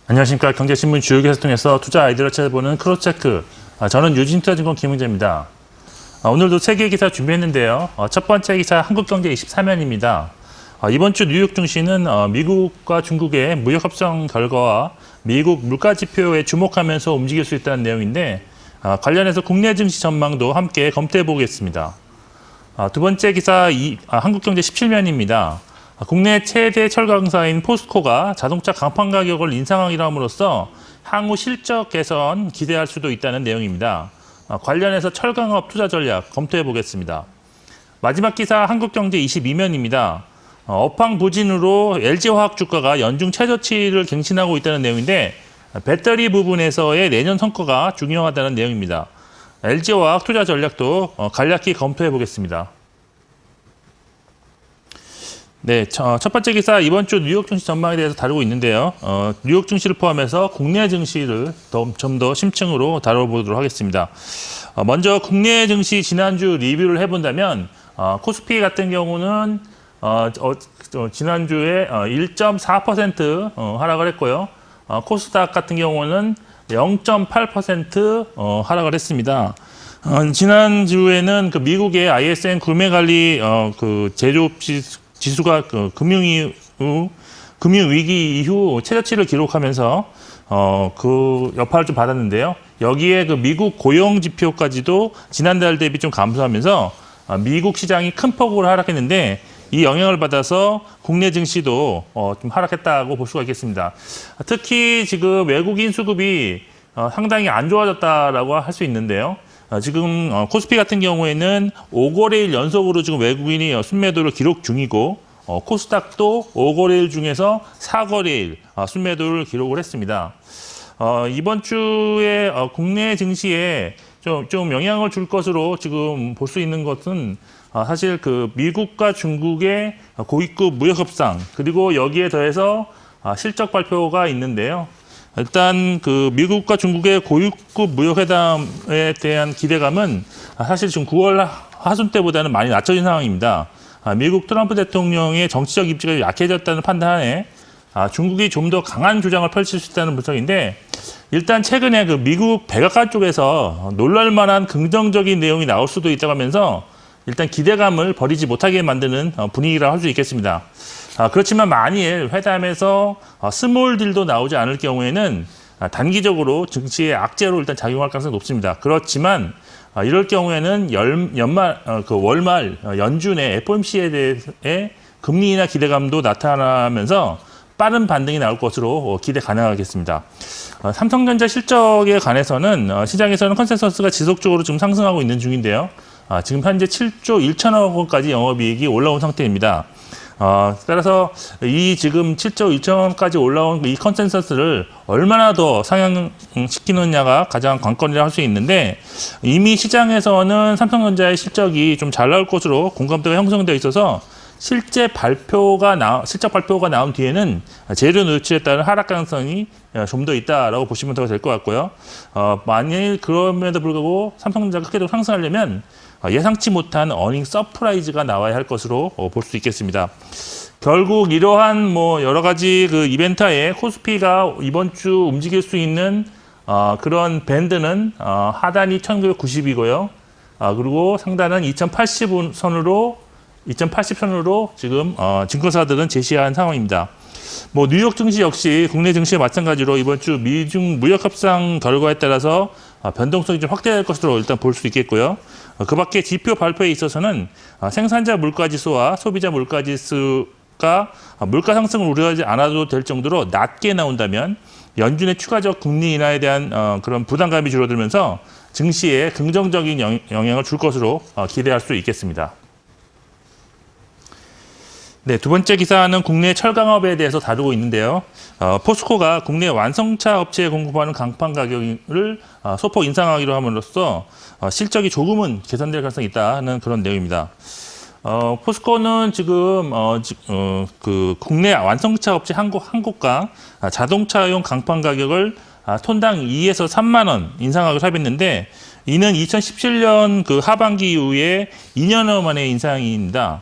안녕하십니까. 경제신문 주요 기사를 통해서 투자 아이디어를 찾아보는 크로스체크. 저는 유진투자증권 김은재입니다. 오늘도 세 개의 기사 준비했는데요. 첫 번째 기사 한국경제 23면입니다. 이번 주 뉴욕 증시는 미국과 중국의 무역 협상 결과와 미국 물가 지표에 주목하면서 움직일 수 있다는 내용인데 관련해서 국내 증시 전망도 함께 검토해 보겠습니다. 두 번째 기사 한국경제 17면입니다. 국내 최대 철강사인 포스코가 자동차 강판 가격을 인상하기로 함으로써 향후 실적 개선 기대할 수도 있다는 내용입니다. 관련해서 철강업 투자 전략 검토해 보겠습니다. 마지막 기사 한국경제 22면입니다. 업황 부진으로 LG화학 주가가 연중 최저치를 갱신하고 있다는 내용인데 배터리 부분에서의 내년 성과가 중요하다는 내용입니다. LG화학 투자 전략도 간략히 검토해 보겠습니다. 네, 첫 번째 기사 이번 주 뉴욕 증시 전망에 대해서 다루고 있는데요. 뉴욕 증시를 포함해서 국내 증시를 좀 더 심층으로 다뤄보도록 하겠습니다. 먼저 국내 증시 지난주 리뷰를 해본다면 코스피 같은 경우는 지난주에 1.4% 하락을 했고요. 코스닥 같은 경우는 0.8% 하락을 했습니다. 지난주에는 그 미국의 ISM 구매관리 그 제조업 지수가 금융위기 이후 최저치를 기록하면서 그 여파를 좀 받았는데요. 여기에 그 미국 고용 지표까지도 지난달 대비 좀 감소하면서 미국 시장이 큰 폭으로 하락했는데 이 영향을 받아서 국내 증시도 좀 하락했다고 볼 수가 있겠습니다. 특히 지금 외국인 수급이 상당히 안 좋아졌다라고 할 수 있는데요. 지금 코스피 같은 경우에는 5거래일 연속으로 지금 외국인이 순매도를 기록 중이고 코스닥도 5거래일 중에서 4거래일 순매도를 기록을 했습니다. 이번 주에 국내 증시에 좀 영향을 줄 것으로 지금 볼 수 있는 것은 사실 그 미국과 중국의 고위급 무역 협상 그리고 여기에 더해서 실적 발표가 있는데요. 일단 그 미국과 중국의 고위급 무역회담에 대한 기대감은 사실 지금 9월 하순 때보다는 많이 낮춰진 상황입니다. 미국 트럼프 대통령의 정치적 입지가 약해졌다는 판단에 중국이 좀 더 강한 주장을 펼칠 수 있다는 분석인데 일단 최근에 그 미국 백악관 쪽에서 놀랄만한 긍정적인 내용이 나올 수도 있다고 하면서 일단 기대감을 버리지 못하게 만드는 분위기라 할 수 있겠습니다. 그렇지만 만일 회담에서 스몰 딜도 나오지 않을 경우에는 단기적으로 증시의 악재로 일단 작용할 가능성이 높습니다. 그렇지만 이럴 경우에는 월말 연준의 FOMC에 대해 금리나 기대감도 나타나면서 빠른 반등이 나올 것으로 기대 가능하겠습니다. 삼성전자 실적에 관해서는 시장에서는 컨센서스가 지속적으로 지금 상승하고 있는 중인데요. 지금 현재 7조 1천억 원까지 영업이익이 올라온 상태입니다. 따라서 이 지금 7조 1천원까지 올라온 이 컨센서스를 얼마나 더 상향시키느냐가 가장 관건이라 할 수 있는데 이미 시장에서는 삼성전자의 실적이 좀 잘 나올 것으로 공감대가 형성되어 있어서 실적 발표가 나온 뒤에는 재료 노출에 따른 하락 가능성이 좀 더 있다라고 보시면 될 것 같고요. 만일 그럼에도 불구하고 삼성전자가 크게 상승하려면 예상치 못한 어닝 서프라이즈가 나와야 할 것으로 볼 수 있겠습니다. 결국 이러한 여러 가지 그 이벤트에 코스피가 이번 주 움직일 수 있는 그런 밴드는 하단이 1990이고요. 그리고 상단은 2080선으로 지금 증권사들은 제시한 상황입니다. 뉴욕 증시 역시 국내 증시와 마찬가지로 이번 주 미중 무역 협상 결과에 따라서 변동성이 좀 확대될 것으로 일단 볼 수 있겠고요. 그 밖에 지표 발표에 있어서는 생산자 물가지수와 소비자 물가지수가 물가 상승을 우려하지 않아도 될 정도로 낮게 나온다면 연준의 추가적 금리 인하에 대한 그런 부담감이 줄어들면서 증시에 긍정적인 영향을 줄 것으로 기대할 수 있겠습니다. 네, 두 번째 기사는 국내 철강업에 대해서 다루고 있는데요. 포스코가 국내 완성차 업체에 공급하는 강판 가격을 소폭 인상하기로 함으로써 실적이 조금은 개선될 가능성이 있다는 그런 내용입니다. 포스코는 지금 그 국내 완성차 업체 한 곳과 자동차용 강판 가격을 톤당 2에서 3만 원 인상하기로 합의했는데 이는 2017년 그 하반기 이후에 2년여 만의 인상입니다.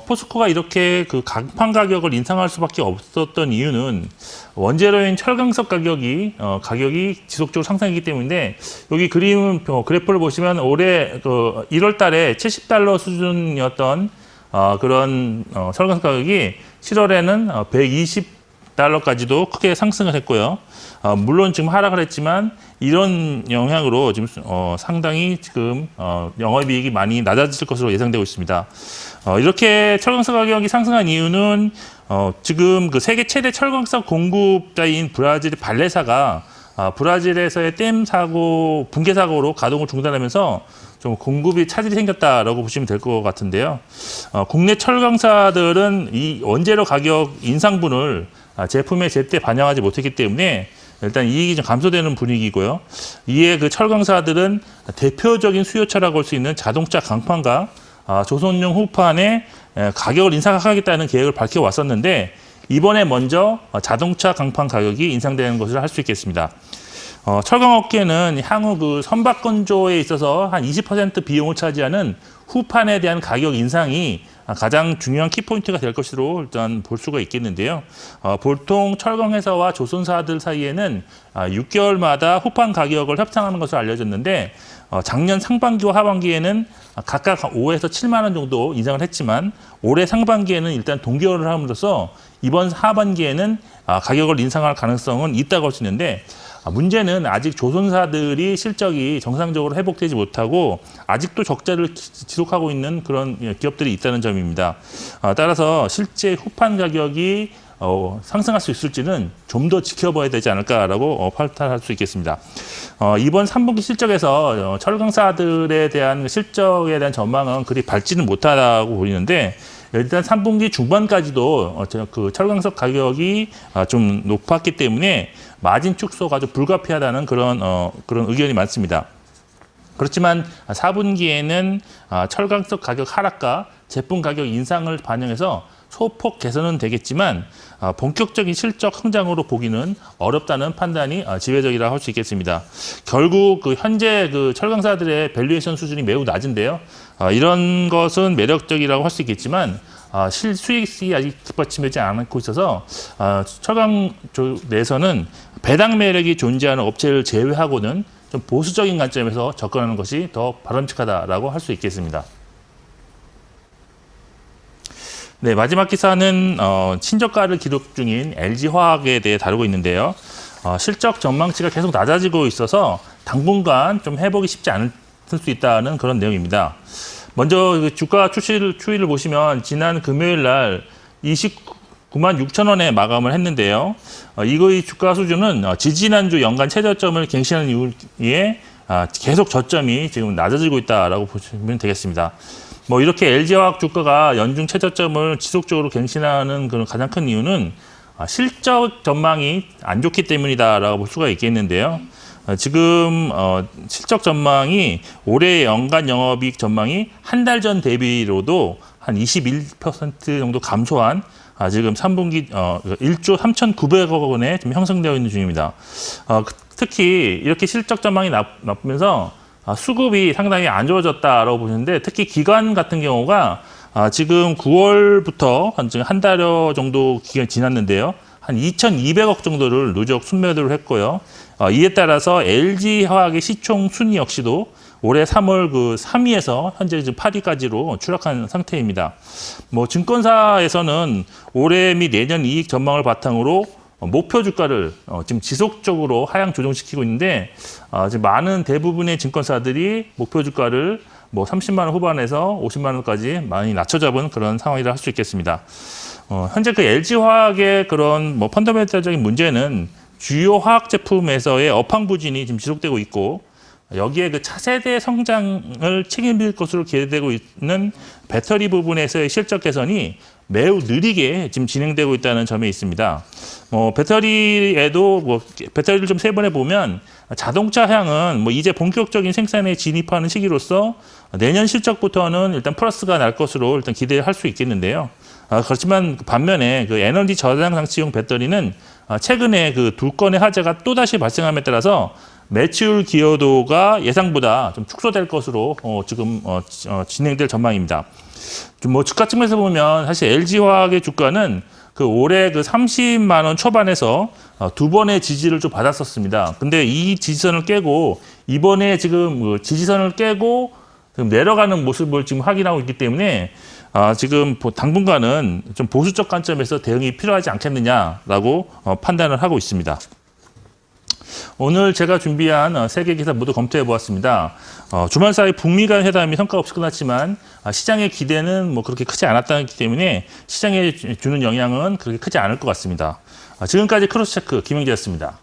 포스코가 이렇게 그 강판 가격을 인상할 수밖에 없었던 이유는 원재료인 철강석 가격이 지속적으로 상승했기 때문인데, 여기 그래프를 보시면 올해 그 1월 달에 $70 수준이었던 그런 철강석 가격이 7월에는 $120까지도 크게 상승을 했고요. 물론 지금 하락을 했지만 이런 영향으로 지금 상당히 지금 영업이익이 많이 낮아질 것으로 예상되고 있습니다. 이렇게 철강석 가격이 상승한 이유는 지금 그 세계 최대 철강석 공급자인 브라질의 발레사가 브라질에서의 댐 사고, 붕괴 사고로 가동을 중단하면서 좀 공급이 차질이 생겼다라고 보시면 될 것 같은데요. 국내 철강사들은 이 원재료 가격 인상분을 제품에 제때 반영하지 못했기 때문에 일단 이익이 좀 감소되는 분위기고요. 이에 그 철강사들은 대표적인 수요처라고 할 수 있는 자동차 강판과 조선용 후판의 가격을 인상하겠다는 계획을 밝혀왔었는데, 이번에 먼저 자동차 강판 가격이 인상되는 것을 할 수 있겠습니다. 철강업계는 향후 그 선박 건조에 있어서 한 20% 비용을 차지하는 후판에 대한 가격 인상이 가장 중요한 키포인트가 될 것으로 일단 볼 수가 있겠는데요. 보통 철강회사와 조선사들 사이에는 6개월마다 후판 가격을 협상하는 것으로 알려졌는데, 작년 상반기와 하반기에는 각각 5에서 7만 원 정도 인상을 했지만, 올해 상반기에는 일단 동결을 함으로써 이번 하반기에는 가격을 인상할 가능성은 있다고 할 수 있는데, 문제는 아직 조선사들이 실적이 정상적으로 회복되지 못하고 아직도 적자를 지속하고 있는 그런 기업들이 있다는 점입니다. 따라서 실제 후판 가격이 상승할 수 있을지는 좀 더 지켜봐야 되지 않을까라고 판단할 수 있겠습니다. 이번 3분기 실적에서 철강사들에 대한 실적에 대한 전망은 그리 밝지는 못하다고 보이는데, 일단 3분기 중반까지도 그 철강석 가격이 좀 높았기 때문에 마진 축소가 좀 불가피하다는 그런 의견이 많습니다. 그렇지만 4분기에는 철강석 가격 하락과 제품 가격 인상을 반영해서 소폭 개선은 되겠지만 본격적인 실적 성장으로 보기는 어렵다는 판단이 지배적이라고 할 수 있겠습니다. 결국 그 현재 그 철강사들의 밸류에이션 수준이 매우 낮은데요. 이런 것은 매력적이라고 할 수 있겠지만 수익이 아직 뒷받침되지 않고 있어서 철강 쪽 내에서는 배당 매력이 존재하는 업체를 제외하고는 좀 보수적인 관점에서 접근하는 것이 더 바람직하다라고 할 수 있겠습니다. 네, 마지막 기사는 신저가를 기록 중인 LG화학에 대해 다루고 있는데요. 실적 전망치가 계속 낮아지고 있어서 당분간 좀 회복이 쉽지 않을 수 있다는 그런 내용입니다. 먼저 주가 추이를 보시면 지난 금요일 날 29만 6천 원에 마감을 했는데요. 이거의 주가 수준은 지지난주 연간 최저점을 갱신하는 이후에 계속 저점이 지금 낮아지고 있다라고 보시면 되겠습니다. 뭐 이렇게 LG화학 주가가 연중 최저점을 지속적으로 갱신하는 그런 가장 큰 이유는 실적 전망이 안 좋기 때문이다라고 볼 수가 있겠는데요. 지금 실적 전망이 올해 연간 영업이익 전망이 한 달 전 대비로도 한 21% 정도 감소한 지금 3분기 1조 3,900억 원에 좀 형성되어 있는 중입니다. 특히 이렇게 실적 전망이 나쁘면서 수급이 상당히 안 좋아졌다라고 보시는데, 특히 기관 같은 경우가 지금 9월부터 한 달여 정도 기간이 지났는데요. 한 2,200억 정도를 누적 순매도를 했고요. 이에 따라서 LG화학의 시총 순위 역시도 올해 3월 그 3위에서 현재 지금 8위까지로 추락한 상태입니다. 뭐 증권사에서는 올해 및 내년 이익 전망을 바탕으로 목표 주가를 지금 지속적으로 하향 조정시키고 있는데, 지금 많은 대부분의 증권사들이 목표 주가를 뭐 30만 원 후반에서 50만 원까지 많이 낮춰 잡은 그런 상황이라 할 수 있겠습니다. 현재 그 LG화학의 그런 뭐 펀더멘탈적인 문제는 주요 화학 제품에서의 업황 부진이 지금 지속되고 있고, 여기에 그 차세대 성장을 책임질 것으로 기대되고 있는 배터리 부분에서의 실적 개선이 매우 느리게 지금 진행되고 있다는 점에 있습니다. 배터리에도 배터리를 좀 세분해 보면 자동차향은 이제 본격적인 생산에 진입하는 시기로서 내년 실적부터는 일단 플러스가 날 것으로 일단 기대할 수 있겠는데요. 그렇지만 반면에 그 에너지 저장 장치용 배터리는 최근에 그 두 건의 화재가 또다시 발생함에 따라서 매출 기여도가 예상보다 좀 축소될 것으로 지금 진행될 전망입니다. 좀 뭐 주가 측면에서 보면 사실 LG화학의 주가는 그 올해 그 30만 원 초반에서 두 번의 지지를 좀 받았었습니다. 근데 이 지지선을 깨고 이번에 지금 그 지지선을 깨고 지금 내려가는 모습을 지금 확인하고 있기 때문에 지금 당분간은 좀 보수적 관점에서 대응이 필요하지 않겠느냐라고 판단을 하고 있습니다. 오늘 제가 준비한 세 개 기사 모두 검토해 보았습니다. 주말 사이 북미 간 회담이 성과 없이 끝났지만 시장의 기대는 뭐 그렇게 크지 않았기 때문에 시장에 주는 영향은 그렇게 크지 않을 것 같습니다. 지금까지 크로스체크 김영재였습니다.